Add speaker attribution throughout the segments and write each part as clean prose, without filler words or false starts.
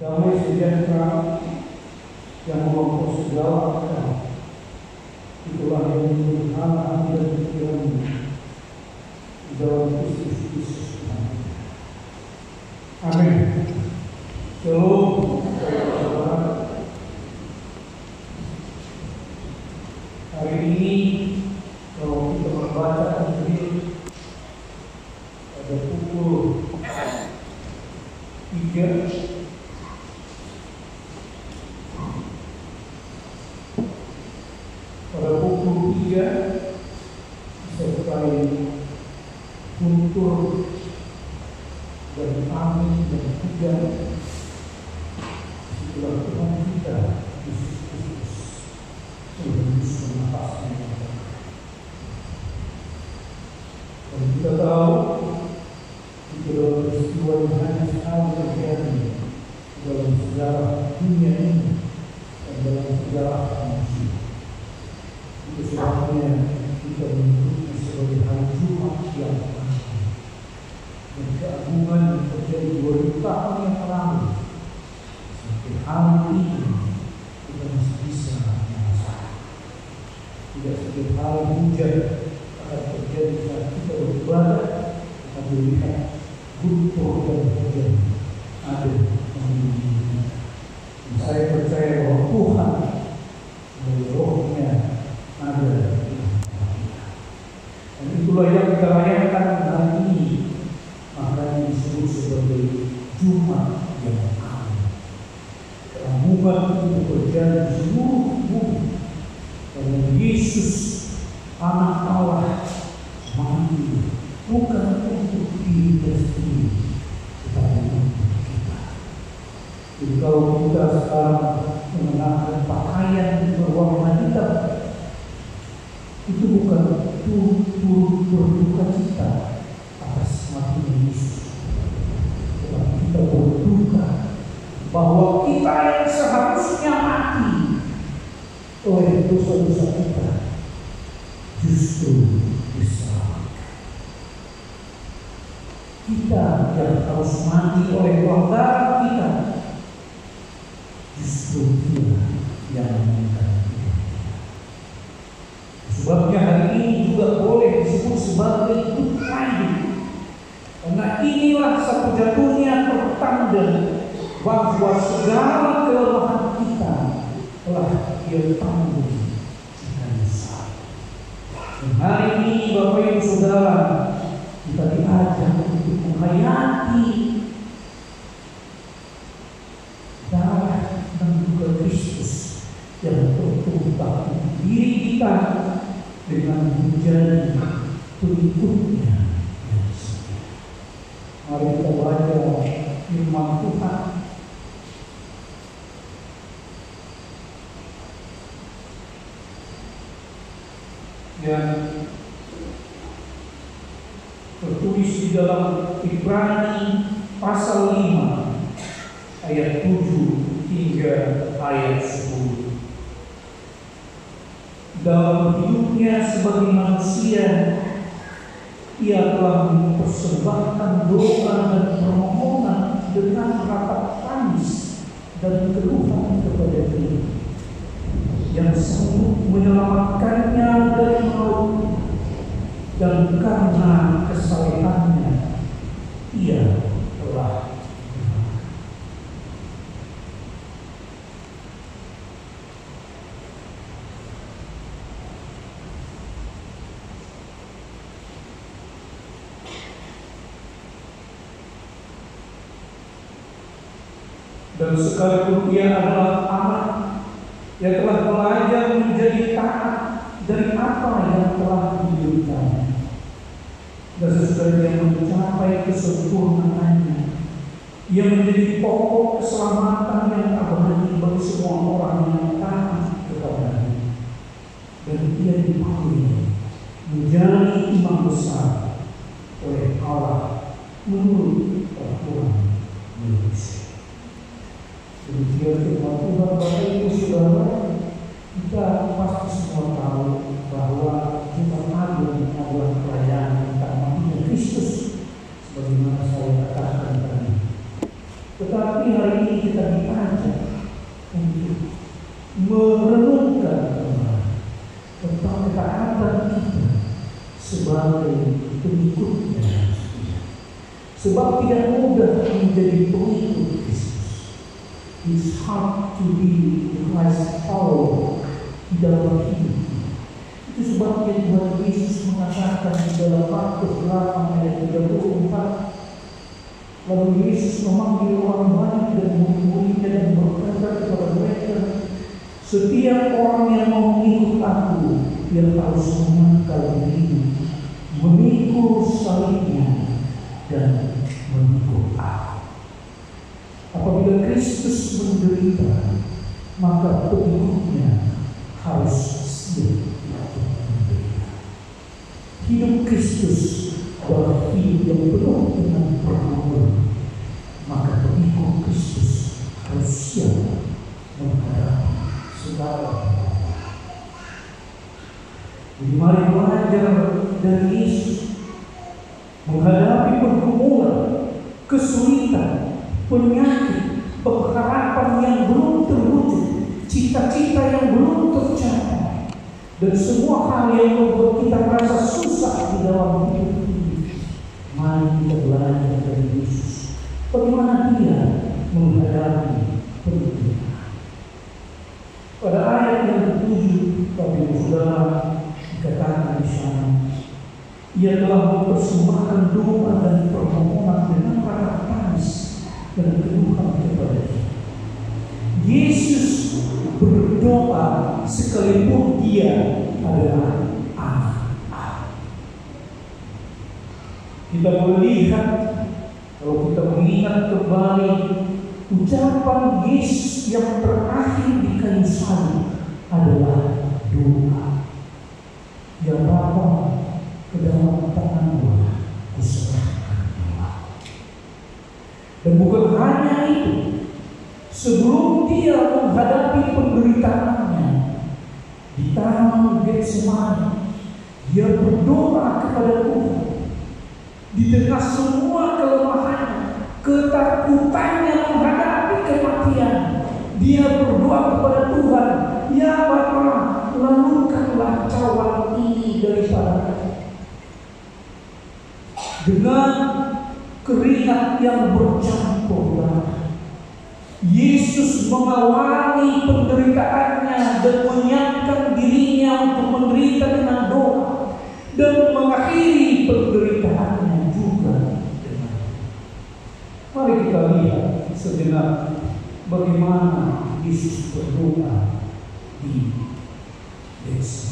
Speaker 1: damai sejahtera yang melampaui segala akal, itulah yang menyembuhkan hati dan pikiranmu di dalam Kristus Yesus. Amin. Shalom, saudara. Hari ini kalau kita membaca Injil pada pukul 3 disertai guntur dan angin dan hujan, itulah Tuhan kita Yesus Kristus menembus nafasnya. Dan kita tahu itu adalah peristiwa yang hanya sekali terjadi dalam sejarah dunia ini dan dalam sejarah manusia. Itu sebabnya kita menyebutnya sebagai hari Jumat yang agung. Dan keagungan yang terjadi 2000 tahun yang lalu sampai hari ini kita masih bisa merasakan. Tidak setiap hari hujan akan terjadi saat kita beribadah, kita melihat guntur dan hujan ada mengiringinya. Dan saya percaya bahwa Tuhan melalui Roh-Nya ada. Dan itulah yang kita rayakan hari ini, makanya disebut sebagai Jumat yang agung. Keagungan itu terjadi di seluruh bumi karena Yesus Anak Allah mati bukan untuk diri sendiri, tetapi untuk kita. Jadi kalau kita sekarang mengenakan pakaian berwarna hitam, itu bukan turut berduka cita atas matinya Yesus, tetapi kita berduka bahwa kita yang seharusnya mati oleh dosa-dosa kita justru diselamatkan. Kita yang harus mati oleh pelanggaran kita justru dia yang meninggal. Sebabnya hari ini juga boleh disebut sebagai Good Friday, karena inilah satu-satunya pertanda bahwa segala kelemahan kita telah Dia tanggung di kayu salib. Dan hari ini Bapak Ibu Saudara, kita diajak untuk menghayati darah dan juga Kristus yang tertumpah di diri kita dengan menjadi pengikutnya yang setia. Mari kita baca firman Tuhan. Yang tertulis di dalam Ibrani pasal 5 ayat 7 hingga ayat 10. Dalam hidupnya sebagai manusia, ia telah mempersembahkan doa dan permohonan dengan rata tangis dan keluhan kepada Dia yang sanggup menyelamatkannya dari maut, dan karena kesalehannya ia telah dan sekalipun ia adalah anak yang telah belajar menjadi taat dari apa yang telah didiritanya, dan sesudah dia mencapai kesempurnaannya, ia menjadi pokok keselamatan yang abadi bagi semua orang yang taat kepadanya, dan ia dipilih menjadi imam besar oleh Allah menurut peraturan Moses. Demikian firman Tuhan. Bapak Ibu Saudara, kita pasti semua tahu bahwa Jumat Agung adalah perayaan tentang matinya Kristus, sebagaimana saya katakan tadi. Tetapi hari ini kita diajak untuk merenungkan tentang ketaatan kita sebagai pengikutnya. Sebab tidak mudah menjadi pengikut Kristus. It's hard to be Christ follower di dalam hidup. Itu sebabnya Tuhan Yesus mengatakan di dalam Markus 8 ayat 34, lalu Yesus memanggil orang banyak dan murid-muridnya dan berkata kepada mereka, setiap orang yang mau mengikut aku, dia harus menyangkal diri, memikul salibnya, dan mengikut aku. Apabila Kristus menderita, maka pengikutnya harus siap menderita. Hidup Kristus adalah hidup yang penuh dengan pergumulan, maka pengikut Kristus harus siap menghadapi segala. Jadi mari belajar dari Yesus menghadapi pergumulan, kesulitan, penyakit, pengharapan yang belum terwujud, cita-cita yang belum tercapai, dan semua hal yang membuat kita merasa susah di dalam hidup ini. Mari kita belajar dari Yesus bagaimana Dia menghadapi penderitaan. Pada ayat yang ke-7, Bapak Saudara, dikatakan di sana, Ia telah mempersembahkan doa dan permohonan dengan rasa tangis dan keluhan kepada Dia. Yesus berdoa sekalipun Dia adalah anak Allah. Kita melihat, kalau kita mengingat kembali ucapan Yesus yang terakhir di kayu salib adalah doa. Ya Bapa, ke dalam tangan-Mu kuserahkan jiwaku. Dan bukan hanya itu, sebelum Dia menghadapi penderitaannya di Taman Getsemani, Dia berdoa kepada Tuhan. Di tengah semua kelemahannya, ketakutannya menghadapi kematian, Dia berdoa kepada Tuhan, Ya Bapa, lalukanlah cawan ini daripada dengan keringat yang bercampur darah. Yesus mengawali penderitaannya dan menyiapkan dirinya untuk menderita dengan doa dan mengakhiri penderitaannya juga dengan doa. Mari kita lihat sejenak bagaimana Yesus berdoa di Getsemani.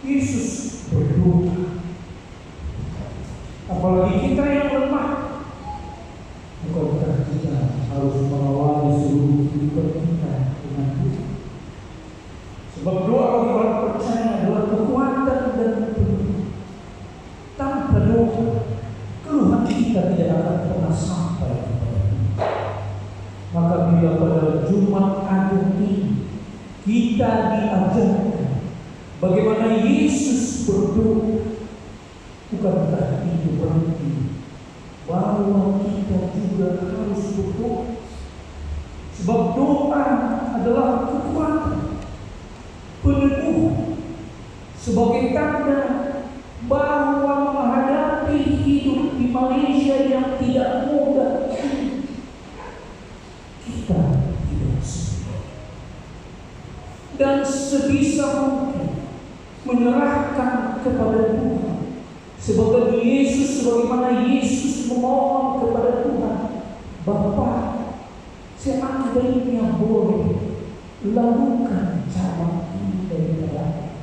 Speaker 1: Yesus berdoa. Apalagi kita yang lemah, bukankah kita harus mengawali seluruh kehidupan kita dengan doa? Sebab doa orang percaya adalah kekuatan dan penuh. Tanpa doa, keluhan kita tidak akan pernah sampai kepada Tuhan. Maka bila pada Jumat Agung ini kita diajarkan Bagaimana Yesus berdoa, bukankah itu berarti bahwa kita juga harus berdoa? Sebab doa adalah kekuatan peneguh sebagai tanda bahwa menghadapi hidup di Malaysia yang tidak mudah, kita tidak sendiri. Dan sebisa mungkin menyerahkan kepada Tuhan. Sebagaimana Yesus memohon kepada Tuhan, Bapa, seandainya boleh, lakukan cara ini daripada.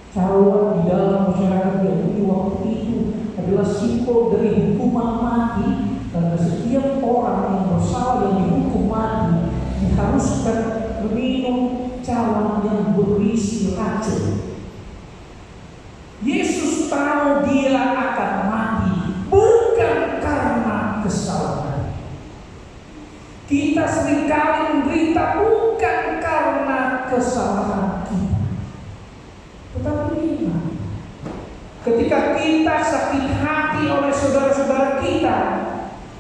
Speaker 1: Cara di dalam masyarakat Yahudi waktu itu adalah simbol dari hukuman mati, karena setiap orang yang bersalah yang dihukum mati diharuskan meminum cawan yang berisi racun. Yesus tahu dia akan mati bukan karena kesalahan. Kita seringkali menderita bukan karena kesalahan kita, tetapi ingat, ketika kita sakit hati oleh saudara-saudara kita,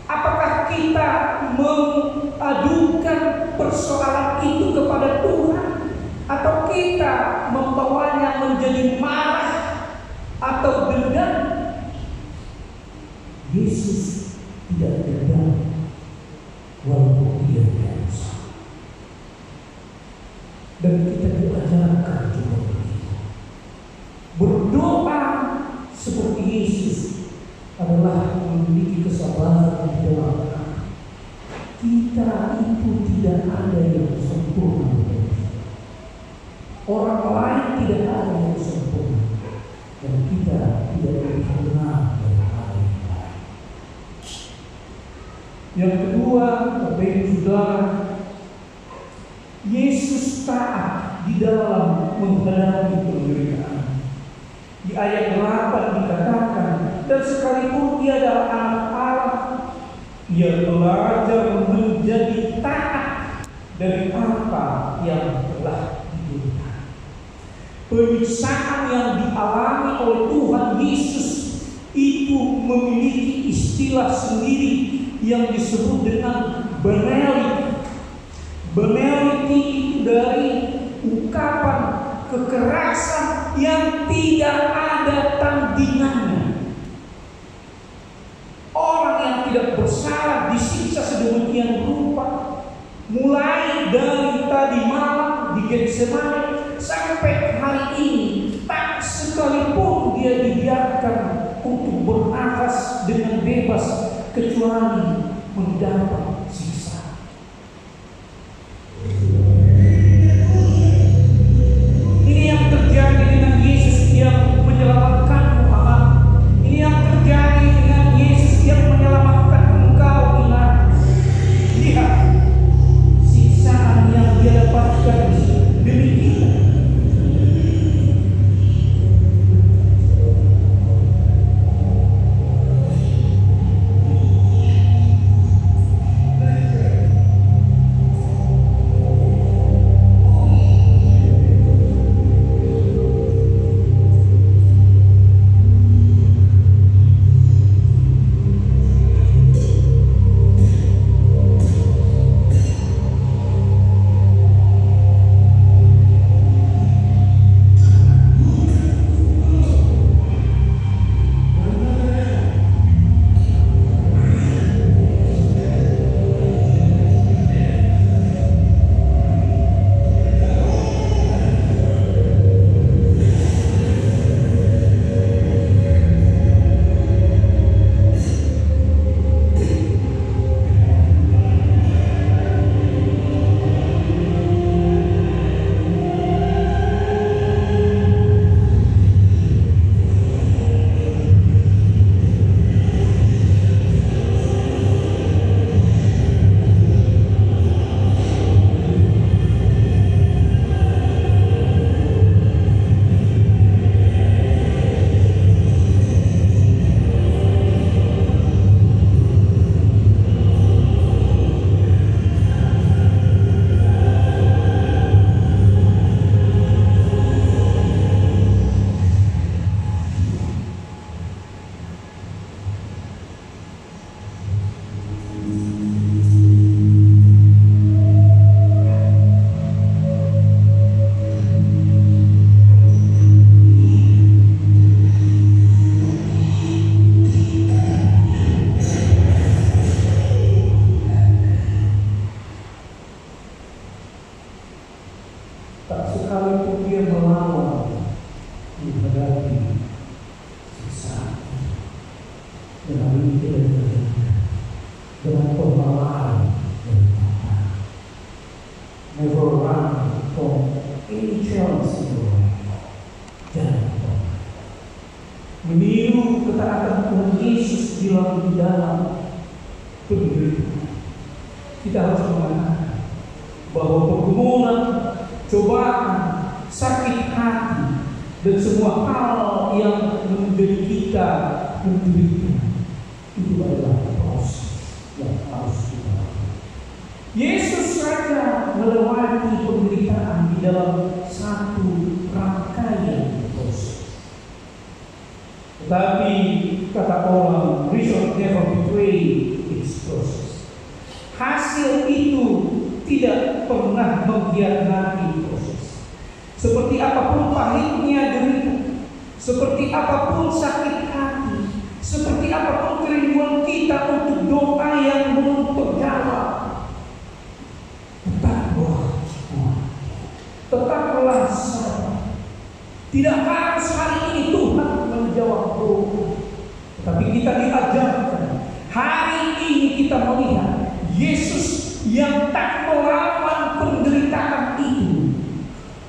Speaker 1: apakah kita mengadukan persoalan itu kepada Tuhan, atau kita membawanya menjadi marah atau dendam? Yesus tidak dendam walaupun dia tidak salah. Dan kita diajarkan juga begitu. Berdoa seperti Yesus adalah memiliki kesabaran di dalam hati. Kita itu tidak ada yang sempurna. Orang lain tidak ada yang sempurna. Dan kita tidak pernah berhati. Yang kedua, Bapak Ibu Saudara, Yesus taat di dalam menghadapi penderitaan. Di ayat 8 dikatakan, dan sekalipun dia adalah anak Allah, ia belajar menjadi taat dari apa yang telah diberikan. Penyiksaan yang dialami oleh Tuhan Yesus itu memiliki istilah sendiri yang disebut dengan beneliti. Beneliti itu dari ungkapan kekerasan yang tidak ada tandingannya. Orang yang tidak bersalah disiksa sedemikian rupa, mulai dari tadi malam di Getsemani sampai hari ini, tak sekalipun dia dibiarkan untuk bernafas dengan bebas kecuali mendapat siksa. Ini yang terjadi dengan Yesus yang menyelamatkan Muhammad. Ini yang terjadi dengan Yesus yang menyelamatkan engkau, ingat. Lihat siksaan yang dia dapatkan demi kita. tak sekalipun dia melawan menghadapi siksaan. Dan hal ini tidak terjadi dengan pembelaan dari Bapa. Never run from any challenge in your life. Jangan pernah meniru ketaatan Tuhan Yesus di dalam penderitaan. Kita harus mengatakan bahwa pergumulan, cobaan, sakit hati, dan semua hal yang menjadi kita menderita itu adalah proses yang harus kita lakukan. Yesus saja melewati penderitaan di dalam satu rangkaian proses. Tetapi kata orang, result never betray its process. Hasil itu tidak pernah mengkhianati proses. Seperti apapun pahitnya derita, seperti apapun sakit hati, seperti apapun kerinduan kita untuk doa yang belum terjawab, tetaplah kuat, tetaplah sabar. Tidak harus hari ini Tuhan menjawab doa, tapi kita diajarkan hari ini kita melihat Yesus yang tak melawan penderitaan itu.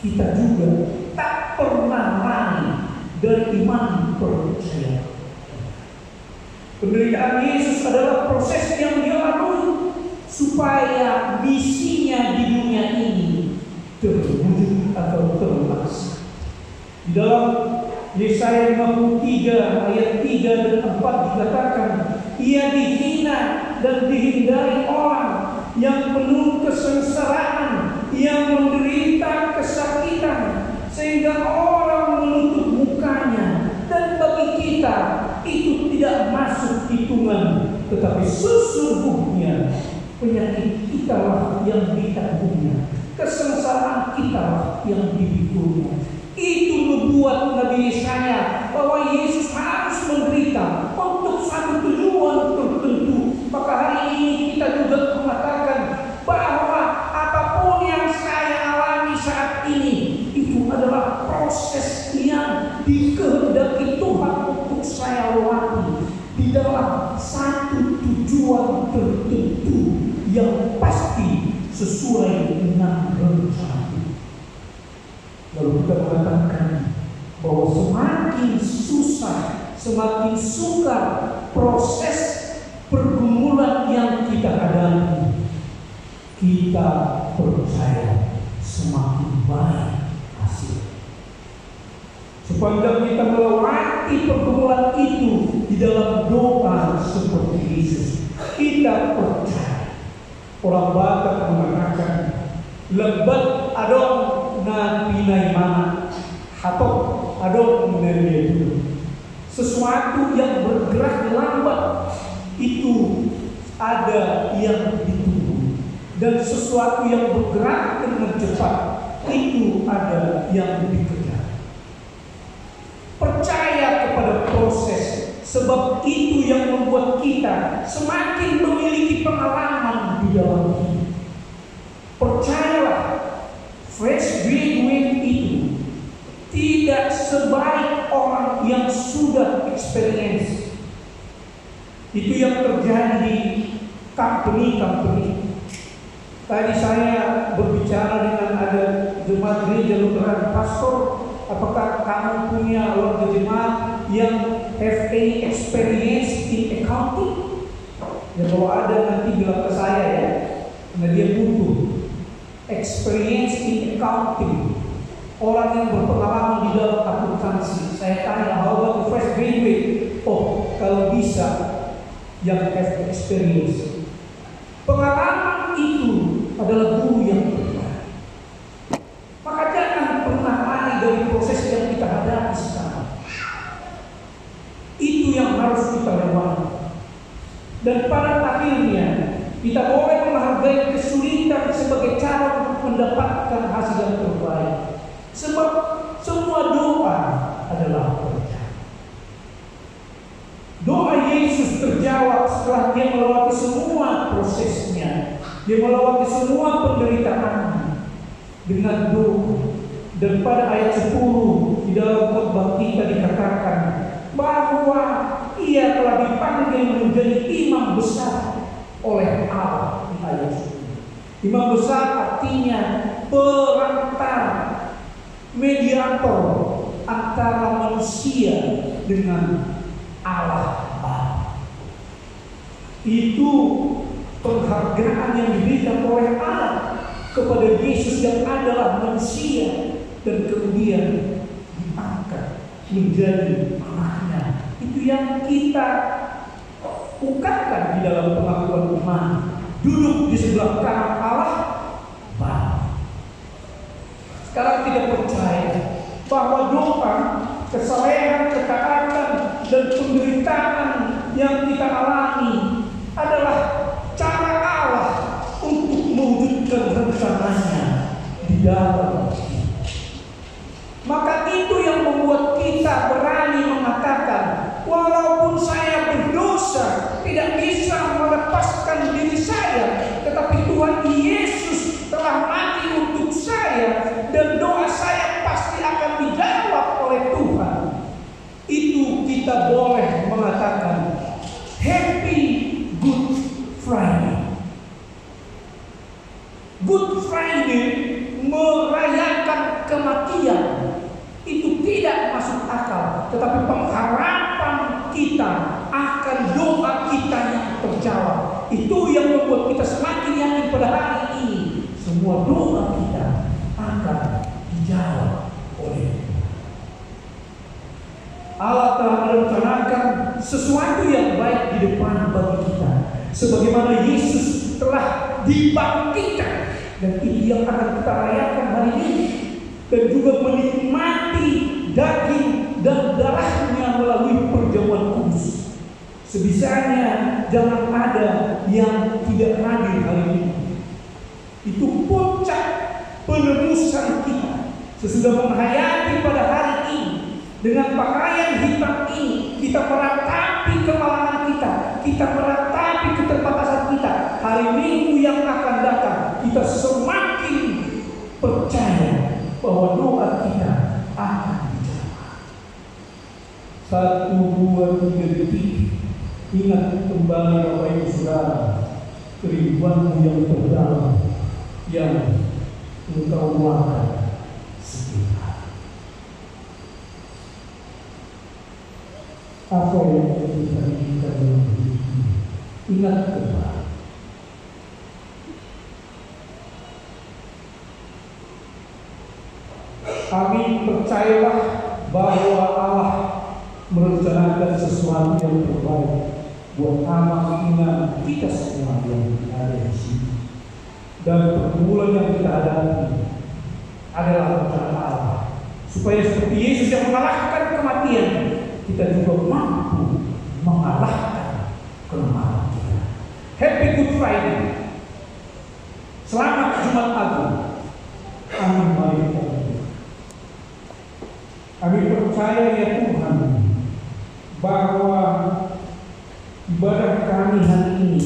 Speaker 1: Kita juga tak pernah lari dari iman percaya. Penderitaan Yesus adalah proses yang dia lalui supaya misinya di dunia ini terwujud atau terlaksana. Di dalam Yesaya 53 ayat 3 dan 4 dikatakan, ia dihina dan dihindari orang, yang penuh kesengsaraan, yang menderita kesakitan, sehingga orang menutup mukanya. Dan bagi kita itu tidak masuk hitungan, tetapi sesungguhnya penyakit kita lah yang ditanggungnya, kesengsaraan kita lah yang dipikulnya. Itu membuat Nabi Yesaya bahwa Yesus harus menderita untuk satu tujuan tertentu. Maka hari ini kita juga mengatakan bahwa apapun yang saya alami saat ini itu adalah proses yang dikehendaki Tuhan untuk saya lewati di dalam satu tujuan tertentu yang pasti sesuai dengan rencana. Lalu kita mengatakan bahwa semakin susah, semakin sukar proses pergumulan yang kita hadapi, kita percaya semakin baik hasil. Sepanjang kita melewati pergumulan itu di dalam doa seperti Yesus, kita percaya. Orang Batak mengatakan, lebat adong na pinay mana hatok adong menaria dulu. Sesuatu yang bergerak lambat itu ada yang ditunggu, dan sesuatu yang bergerak dengan cepat itu ada yang dikejar. Percaya kepada proses, sebab itu yang membuat kita semakin memiliki pengalaman di dalam hidup. Percayalah, fresh graduate itu tidak sebaik orang yang sudah experience. Itu yang terjadi di company. Tadi saya berbicara dengan ada jemaat gereja Lutheran, pastor, apakah kamu punya warga jemaat yang have any experience in accounting? Ya kalau ada nanti bilang ke saya ya, karena dia butuh experience in accounting, orang yang berpengalaman di dalam akuntansi. Saya tanya, how about the fresh graduate? Oh, kalau bisa yang have experience. Pengalaman itu adalah guru yang terbaik. Maka jangan pernah lari dari proses yang kita hadapi sekarang. Itu yang harus kita lewati. Dan pada akhirnya kita boleh menghargai kesulitan sebagai cara untuk mendapatkan hasil yang terbaik. Sebab semua doa adalah percaya. Doa Yesus terjawab setelah dia melewati semua prosesnya. Dia melewati semua penderitaan. dengan doa. Dan pada ayat 10 di dalam khotbah kita dikatakan bahwa ia telah dipanggil menjadi imam besar oleh Allah di ayat 10. Imam besar artinya perantara, mediator antara manusia dengan Allah Bapa. Itu penghargaan yang diberikan oleh Allah kepada Yesus yang adalah manusia dan kemudian diangkat menjadi anaknya. Itu yang kita ungkapkan di dalam pengakuan iman. Duduk di sebelah kanan Allah Bapa. Sekarang tidak percaya bahwa doa, kesalehan, ketaatan, dan penderitaan yang kita alami adalah cara Allah untuk mewujudkan rencananya di dalam kita. Maka itu yang membuat kita berani mengatakan, walaupun saya berdosa, tidak bisa melepaskan diri saya, tetapi Tuhan Yesus telah mati untuk saya, dan doa saya pasti akan dijawab oleh Tuhan. Itu kita boleh mengatakan Happy Good Friday. Good Friday merayakan kematian. Itu tidak masuk akal, tetapi pengharapan kita akan doa kita yang terjawab. Itu yang membuat kita semakin yakin pada hari ini semua doa kita akan dijawab oleh Tuhan. Allah telah merencanakan sesuatu yang baik di depan bagi kita, sebagaimana Yesus telah dibangkitkan, dan itu yang akan kita rayakan hari ini, dan juga menikmati daging dan darahnya melalui perjamuan kudus. Sebisanya jangan ada yang tidak hadir hari ini. Itu puncak penebusan kita. Sesudah menghayati pada hari ini dengan pakaian hitam ini, kita meratapi kemalangan kita, kita meratapi keterbatasan kita. Hari Minggu yang akan datang, kita semakin percaya bahwa doa kita akan dijawab. 1, 2, 3 detik. Ingat kembali Bapak Ibu Saudara, kerinduanmu yang terdalam yang engkau luahkan sekitar. Apa yang kita inginkan dalam hidup ini? Ingat kembali. Kami percayalah bahwa Allah merencanakan sesuatu yang terbaik buat anak iman kita semua yang ada di sini. Dan pergumulan yang kita hadapi adalah rencana Allah, supaya seperti Yesus yang mengalahkan kematian, kita juga mampu mengalahkan kelemahan kita. Happy Good Friday. Selamat Jumat Agung. Amin. Mari kita berdoa. Kami percaya ya Tuhan bahwa ibadah kami hari ini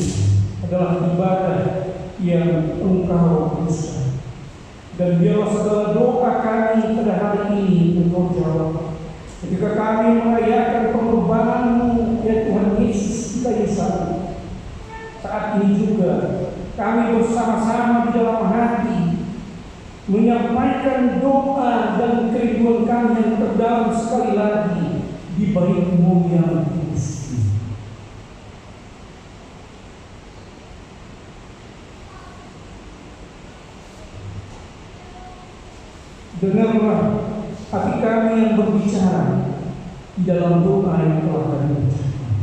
Speaker 1: adalah ibadah yang Engkau bisa, dan biarlah segala doa kami pada hari ini Engkau jawab. Ketika kami merayakan pengorbanan-Mu ya Tuhan Yesus kita salib, saat ini juga kami bersama-sama di dalam hati menyampaikan doa dan kerinduan kami yang terdalam sekali lagi di bait-Mu yang kudus. Dengarlah hati kami yang berbicara di dalam doa yang telah kami ucapkan,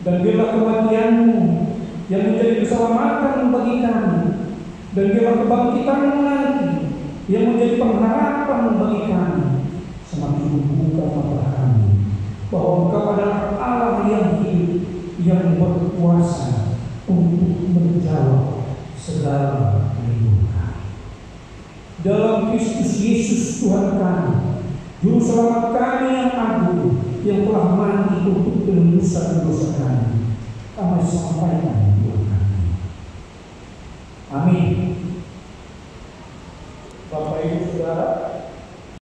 Speaker 1: dan biarlah kematian-Mu yang menjadi keselamatan bagi kami, dan biarlah kebangkitan-Mu nanti yang menjadi pengharapan bagi kami, semakin membuka mata kami bahwa Engkau adalah Allah yang hidup, yang berkuasa untuk menjawab segala kerinduan kami. Dalam Kristus Yesus Tuhan kami, Juru Selamat kami yang agung, yang telah mati untuk penebusan dosa kami, kami sampaikan